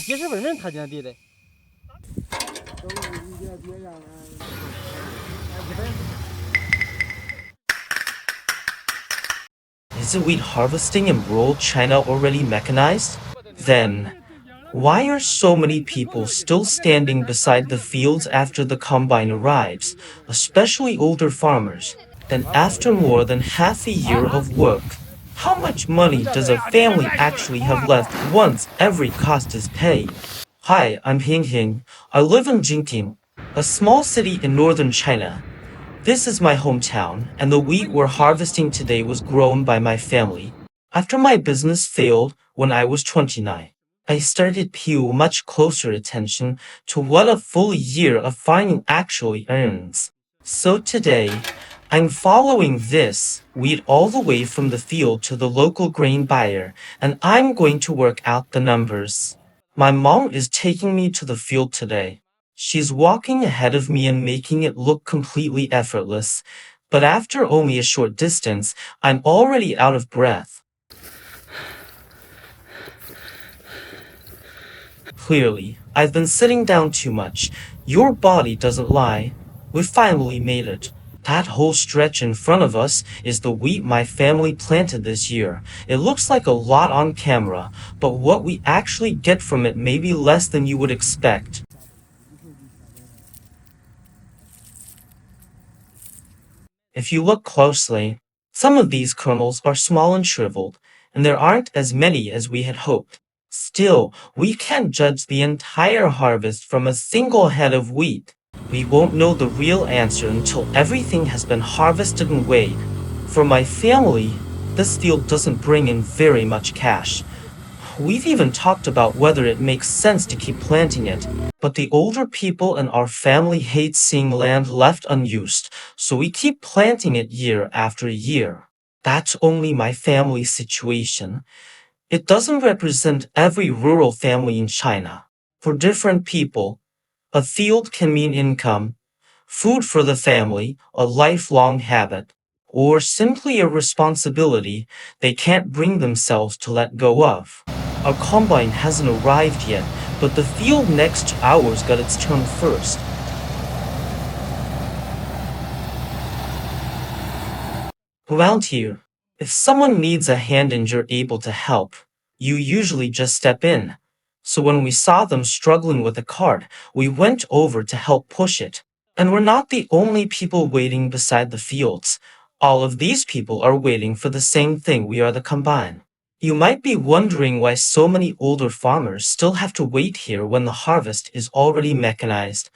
Is the wheat harvesting in rural China already mechanized? Then, why are so many people still standing beside the fields after the combine arrives, especially older farmers? And after more than half a year of work, how much money does a family actually have left once every cost is paid? Hi, I'm Hanghang. I live in Jincheng, a small city in northern China. This is my hometown, and the wheat we're harvesting today was grown by my family. After my business failed when I was 29, I started paying much closer attention to what a full year of farming actually earns. So today, I'm following this wheat all the way from the field to the local grain buyer, and I'm going to work out the numbers. My mom is taking me to the field today. She's walking ahead of me and making it look completely effortless, but after only a short distance, I'm already out of breath. Clearly, I've been sitting down too much. Your body doesn't lie. We finally made it. That whole stretch in front of us is the wheat my family planted this year. It looks like a lot on camera, but what we actually get from it may be less than you would expect. If you look closely, some of these kernels are small and shriveled, and there aren't as many as we had hoped. Still, we can't judge the entire harvest from a single head of wheat. We won't know the real answer until everything has been harvested and weighed. For my family, this field doesn't bring in very much cash. We've even talked about whether it makes sense to keep planting it, but the older people in our family hate seeing land left unused, so we keep planting it year after year. That's only my family's situation. It doesn't represent every rural family in China. For different people, a field can mean income, food for the family, a lifelong habit, or simply a responsibility they can't bring themselves to let go of. Our combine hasn't arrived yet, but the field next to ours got its turn first. Around here, if someone needs a hand and you're able to help, you usually just step in. So when we saw them struggling with the cart, we went over to help push it. And we're not the only people waiting beside the fields. All of these people are waiting for the same thing. We are the combine. You might be wondering why so many older farmers still have to wait here when the harvest is already mechanized.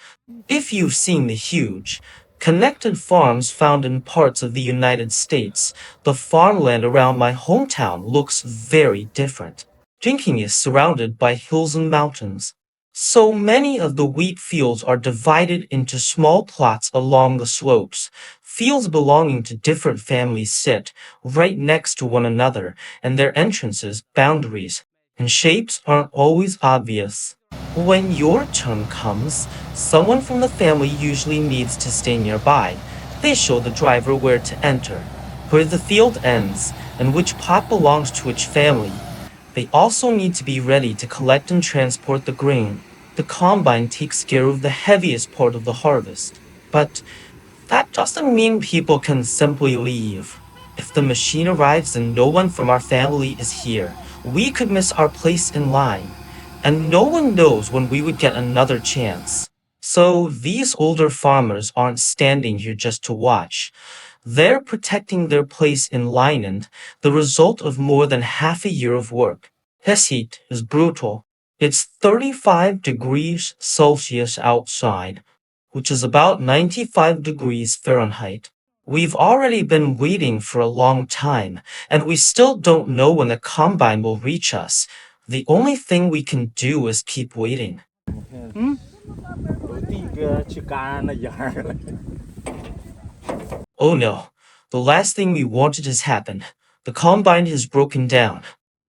If you've seen the huge, connected farms found in parts of the United States, the farmland around my hometown looks very different. Jincheng is surrounded by hills and mountains. So many of the wheat fields are divided into small plots along the slopes. Fields belonging to different families sit right next to one another, and their entrances, boundaries, and shapes aren't always obvious. When your turn comes, someone from the family usually needs to stay nearby. They show the driver where to enter, where the field ends, and which plot belongs to which family. They also need to be ready to collect and transport the grain. The combine takes care of the heaviest part of the harvest. But that doesn't mean people can simply leave. If the machine arrives and no one from our family is here, we could miss our place in line. And no one knows when we would get another chance. So these older farmers aren't standing here just to watch. They're protecting their place in line and the result of more than half a year of work. This heat is brutal. It's 35 degrees Celsius outside, which is about 95 degrees Fahrenheit. We've already been waiting for a long time, and we still don't know when the combine will reach us. The only thing we can do is keep waiting. Oh no, the last thing we wanted has happened. The combine has broken down.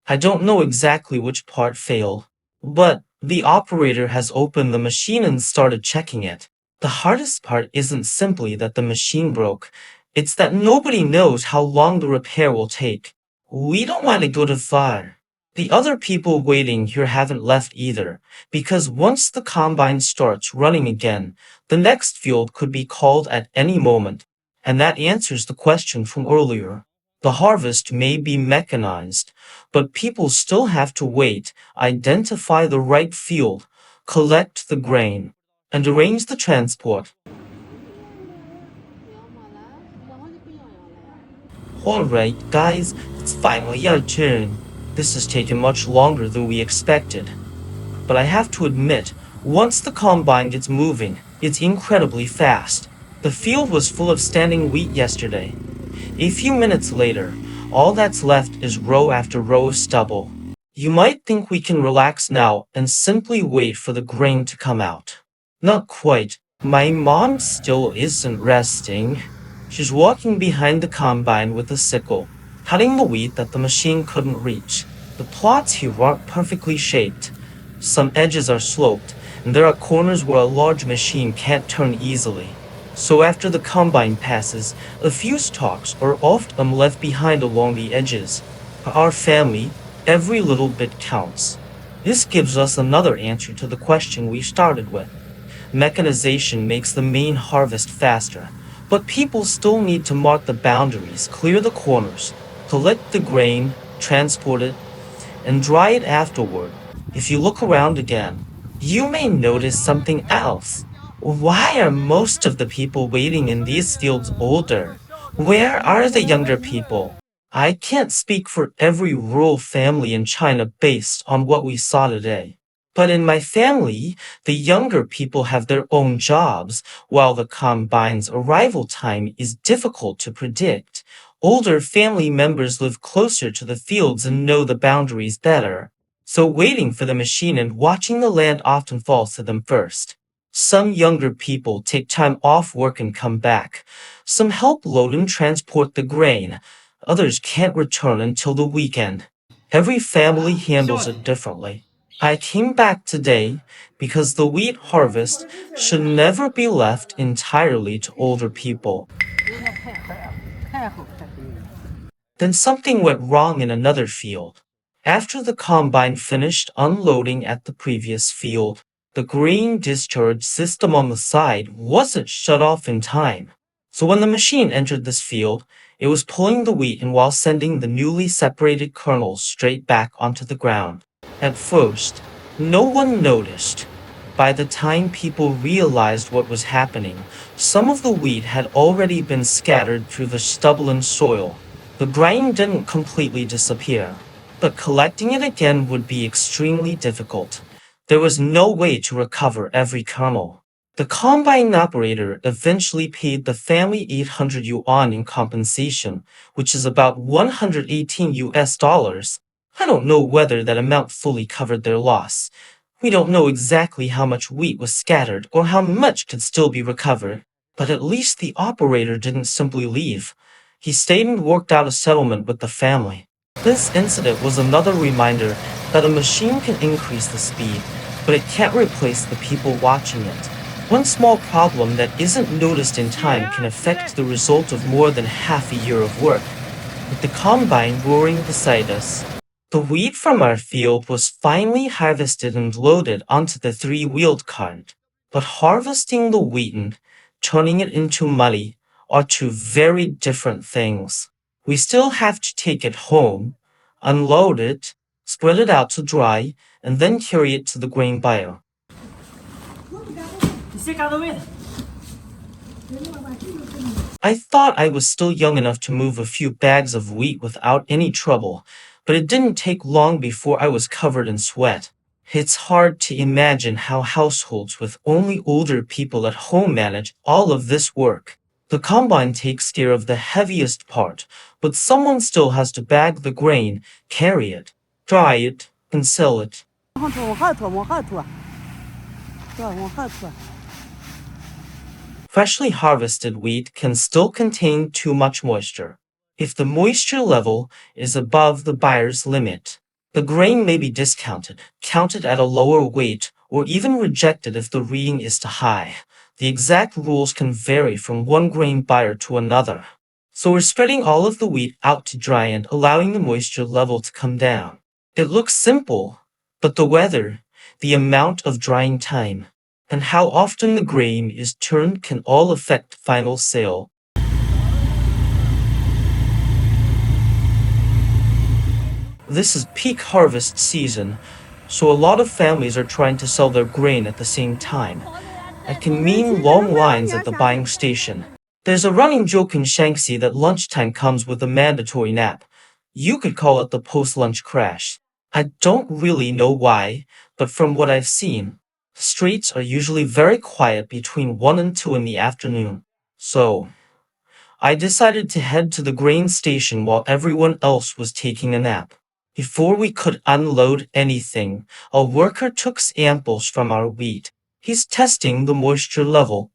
I don't know exactly which part failed, but the operator has opened the machine and started checking it. The hardest part isn't simply that the machine broke, it's that nobody knows how long the repair will take. We don't want to go too far. The other people waiting here haven't left either, because once the combine starts running again, the next field could be called at any moment, and that answers the question from earlier. The harvest may be mechanized, but people still have to wait, identify the right field, collect the grain, and arrange the transport. Alright, guys, it's finally our turn. This has taken much longer than we expected. But I have to admit, once the combine gets moving, it's incredibly fast. The field was full of standing wheat yesterday. A few minutes later, all that's left is row after row of stubble. You might think we can relax now and simply wait for the grain to come out. Not quite. My mom still isn't resting. She's walking behind the combine with a sickle, cutting the wheat that the machine couldn't reach. The plots here aren't perfectly shaped. Some edges are sloped, and there are corners where a large machine can't turn easily. So after the combine passes, a few stalks are often left behind along the edges. For our family, every little bit counts. This gives us another answer to the question we started with. Mechanization makes the main harvest faster, but people still need to mark the boundaries, clear the corners, collect the grain, transport it, and dry it afterward. If you look around again, you may notice something else. Why are most of the people waiting in these fields older? Where are the younger people? I can't speak for every rural family in China based on what we saw today. But in my family, the younger people have their own jobs, while the combine's arrival time is difficult to predict. Older family members live closer to the fields and know the boundaries better. So waiting for the machine and watching the land often falls to them first. Some younger people take time off work and come back. Some help load and transport the grain. Others can't return until the weekend. Every family handles it differently. I came back today because the wheat harvest should never be left entirely to older people. Then something went wrong in another field. After the combine finished unloading at the previous field, the grain discharge system on the side wasn't shut off in time. So when the machine entered this field, it was pulling the wheat in while sending the newly separated kernels straight back onto the ground. At first, no one noticed. By the time people realized what was happening, some of the wheat had already been scattered through the stubble and soil. The grain didn't completely disappear, but collecting it again would be extremely difficult. There was no way to recover every kernel. The combine operator eventually paid the family 800 yuan in compensation, which is about 118 US dollars. I don't know whether that amount fully covered their loss. We don't know exactly how much wheat was scattered or how much could still be recovered, but at least the operator didn't simply leave. He stayed and worked out a settlement with the family. This incident was another reminder that a machine can increase the speed, but it can't replace the people watching it. One small problem that isn't noticed in time can affect the result of more than half a year of work. With the combine roaring beside us, the wheat from our field was finally harvested and loaded onto the three-wheeled cart. But harvesting the wheat and turning it into money are two very different things. We still have to take it home, unload it, spread it out to dry, and then carry it to the grain buyer. I thought I was still young enough to move a few bags of wheat without any trouble, but it didn't take long before I was covered in sweat. It's hard to imagine how households with only older people at home manage all of this work. The combine takes care of the heaviest part, but someone still has to bag the grain, carry it, dry it, and sell it. Freshly harvested wheat can still contain too much moisture. If the moisture level is above the buyer's limit, the grain may be discounted, counted at a lower weight, or even rejected if the reading is too high. The exact rules can vary from one grain buyer to another. So we're spreading all of the wheat out to dry and allowing the moisture level to come down. It looks simple, but the weather, the amount of drying time, and how often the grain is turned can all affect final sale. This is peak harvest season, so a lot of families are trying to sell their grain at the same time. It can mean long lines at the buying station. There's a running joke in Shanxi that lunchtime comes with a mandatory nap. You could call it the post-lunch crash. I don't really know why, but from what I've seen, streets are usually very quiet between 1 and 2 in the afternoon. So, I decided to head to the grain station while everyone else was taking a nap. Before we could unload anything, a worker took samples from our wheat. He's testing the moisture level.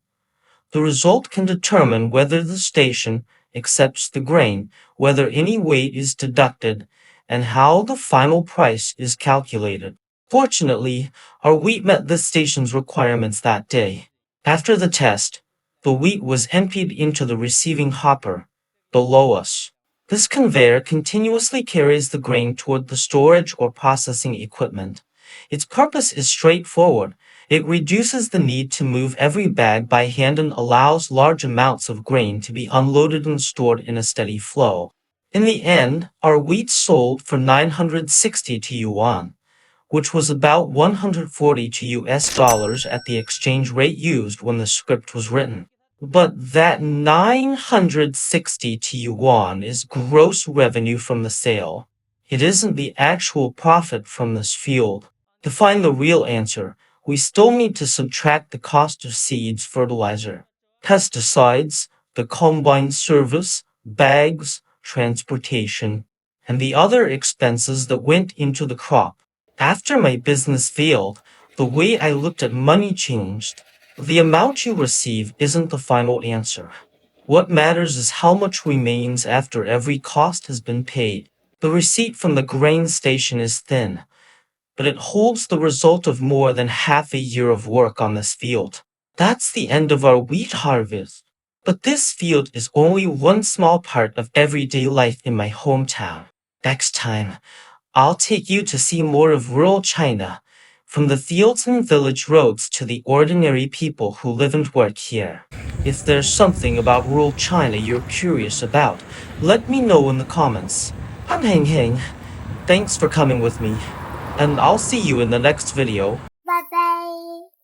The result can determine whether the station accepts the grain, whether any weight is deducted, and how the final price is calculated. Fortunately, our wheat met the station's requirements that day. After the test, the wheat was emptied into the receiving hopper below us. This conveyor continuously carries the grain toward the storage or processing equipment. Its purpose is straightforward. It reduces the need to move every bag by hand and allows large amounts of grain to be unloaded and stored in a steady flow. In the end, our wheat sold for 960 to yuan, which was about 140 to US dollars at the exchange rate used when the script was written. But that 960 to yuan is gross revenue from the sale. It isn't the actual profit from this field. To find the real answer, we still need to subtract the cost of seeds, fertilizer, pesticides, the combine service, bags, transportation, and the other expenses that went into the crop. After my business failed, the way I looked at money changed. The amount you receive isn't the final answer. What matters is how much remains after every cost has been paid. The receipt from the grain station is thin, but it holds the result of more than half a year of work on this field. That's the end of our wheat harvest. But this field is only one small part of everyday life in my hometown. Next time, I'll take you to see more of rural China, from the fields and village roads to the ordinary people who live and work here. If there's something about rural China you're curious about, let me know in the comments. I'm Hanghang. Thanks for coming with me, and I'll see you in the next video.